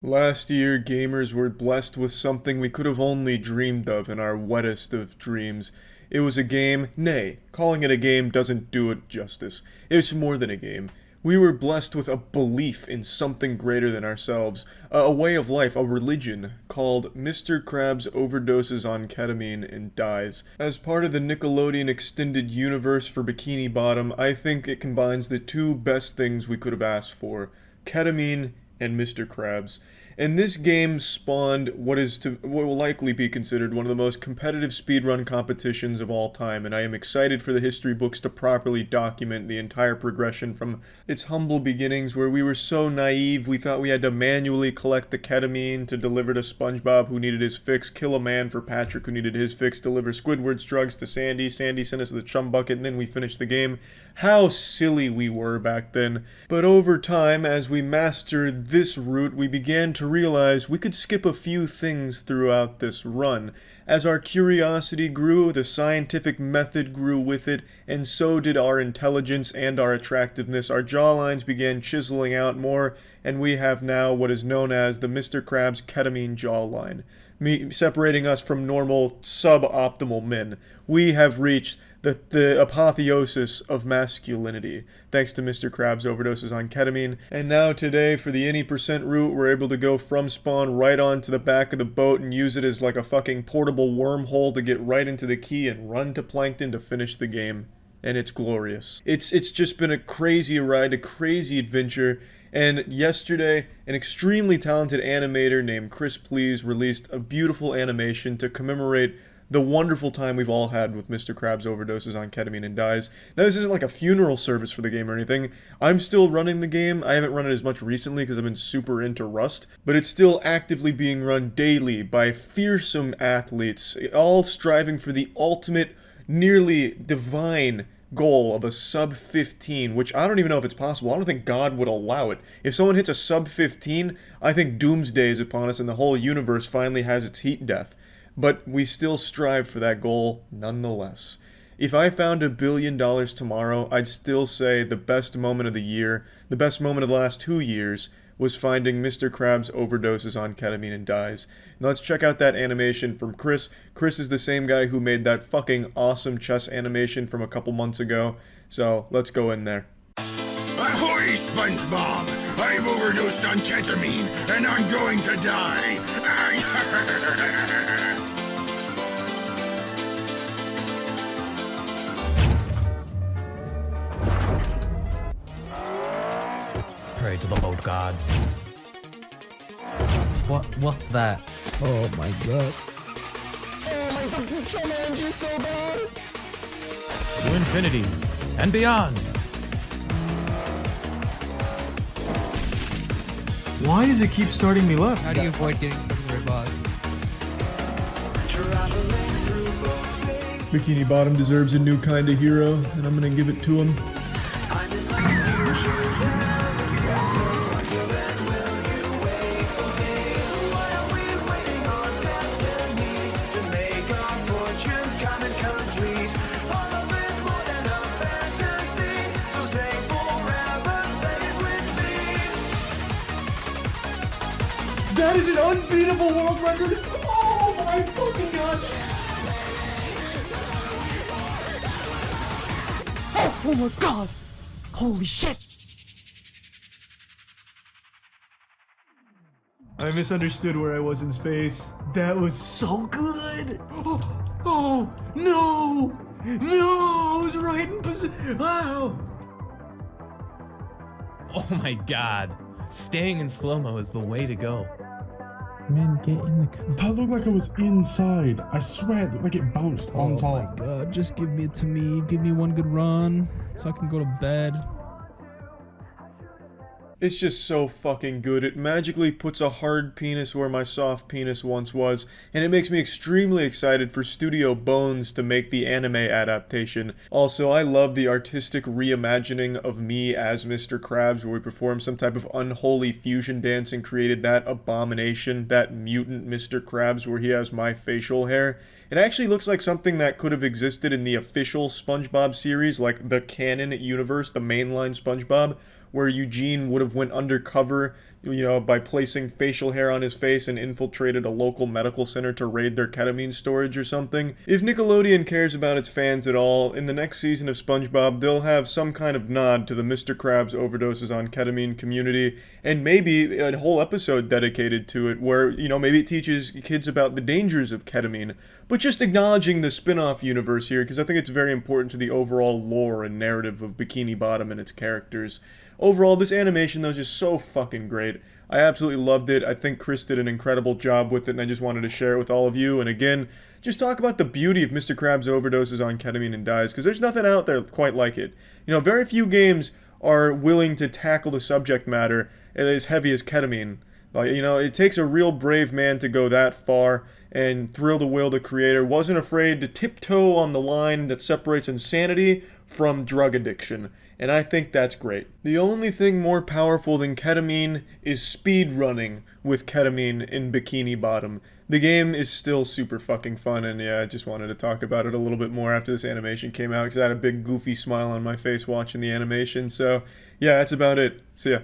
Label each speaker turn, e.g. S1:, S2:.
S1: Last year, gamers were blessed with something we could have only dreamed of in our wettest of dreams. It was a game, nay, calling it a game doesn't do it justice. It's more than a game. We were blessed with a belief in something greater than ourselves, a way of life, a religion, called Mr. Krabs overdoses on ketamine and dies. As part of the Nickelodeon extended universe for Bikini Bottom, I think it combines the two best things we could have asked for: ketamine and Mr. Krabs. And this game spawned what will likely be considered one of the most competitive speedrun competitions of all time, and I am excited for the history books to properly document the entire progression from its humble beginnings, where we were so naive we thought we had to manually collect the ketamine to deliver to SpongeBob who needed his fix, kill a man for Patrick who needed his fix, deliver Squidward's drugs to Sandy, Sandy sent us the chum bucket, and then we finished the game. How silly we were back then. But over time, as we mastered this route, we began to realize we could skip a few things throughout this run. As our curiosity grew, the scientific method grew with it, and so did our intelligence and our attractiveness. Our jawlines began chiseling out more, and we have now what is known as the Mr. Krabs ketamine jawline, separating us from normal, suboptimal men. We have reached the apotheosis of masculinity, thanks to Mr. Krabs' overdoses on ketamine. And now today, for the any percent route, we're able to go from spawn right onto the back of the boat and use it as like a fucking portable wormhole to get right into the key and run to Plankton to finish the game. And it's glorious. It's just been a crazy ride, a crazy adventure. And yesterday, an extremely talented animator named Chris Please released a beautiful animation to commemorate the wonderful time we've all had with Mr. Krabs overdoses on ketamine and dies. Now, this isn't like a funeral service for the game or anything. I'm still running the game. I haven't run it as much recently because I've been super into Rust, but it's still actively being run daily by fearsome athletes, all striving for the ultimate, nearly divine goal of a sub 15, which I don't even know if it's possible. I don't think God would allow it. If someone hits a sub 15, I think doomsday is upon us and the whole universe finally has its heat death. But we still strive for that goal nonetheless. If I found $1 billion tomorrow, I'd still say the best moment of the year, the best moment of the last 2 years, was finding Mr. Krabs overdoses on ketamine and dies. Now let's check out that animation from Chris. Chris is the same guy who made that fucking awesome chess animation from a couple months ago. So let's go in there.
S2: Ahoy, SpongeBob! I've overdosed on ketamine, and I'm going to die!
S3: Pray to the old gods. What's that?
S4: Oh my god.
S5: Oh my fucking challenge is so bad!
S3: To infinity and beyond.
S4: Why does it keep starting me left?
S6: How do you avoid getting stuck in the red boss?
S1: Bikini Bottom deserves a new kind of hero, and I'm gonna give it to him. That is an unbeatable world record! Oh my fucking god!
S5: Oh my god! Holy shit!
S1: I misunderstood where I was in space. That was so good! Oh no! No! I was right in position. Wow!
S3: Oh my god. Staying in slow-mo is the way to go.
S4: Man, get in the car.
S7: That looked like I was inside. I swear, it looked like it bounced on
S4: Oh
S7: top.
S4: my god, just give me it to me. Give me one good run so I can go to bed.
S1: It's just so fucking good. It magically puts a hard penis where my soft penis once was, and it makes me extremely excited for Studio Bones to make the anime adaptation. Also, I love the artistic reimagining of me as Mr. Krabs, where we performed some type of unholy fusion dance and created that abomination, that mutant Mr. Krabs, where he has my facial hair. It actually looks like something that could have existed in the official SpongeBob series, like the canon universe, the mainline SpongeBob, where Eugene would have went undercover by placing facial hair on his face and infiltrated a local medical center to raid their ketamine storage or something. If Nickelodeon cares about its fans at all, in the next season of SpongeBob, they'll have some kind of nod to the Mr. Krabs overdoses on ketamine community, and maybe a whole episode dedicated to it where, maybe it teaches kids about the dangers of ketamine, but just acknowledging the spin-off universe here, because I think it's very important to the overall lore and narrative of Bikini Bottom and its characters. Overall, this animation, though, is just so fucking great. I absolutely loved it. I think Chris did an incredible job with it, and I just wanted to share it with all of you. And again, just talk about the beauty of Mr. Krabs' overdoses on ketamine and dies, because there's nothing out there quite like it. Very few games are willing to tackle the subject matter as heavy as ketamine. It takes a real brave man to go that far, and Thrill the Will, the creator, wasn't afraid to tiptoe on the line that separates insanity from drug addiction. And I think that's great. The only thing more powerful than ketamine is speed running with ketamine in Bikini Bottom. The game is still super fucking fun, and yeah, I just wanted to talk about it a little bit more after this animation came out, because I had a big goofy smile on my face watching the animation. So yeah, that's about it. See ya.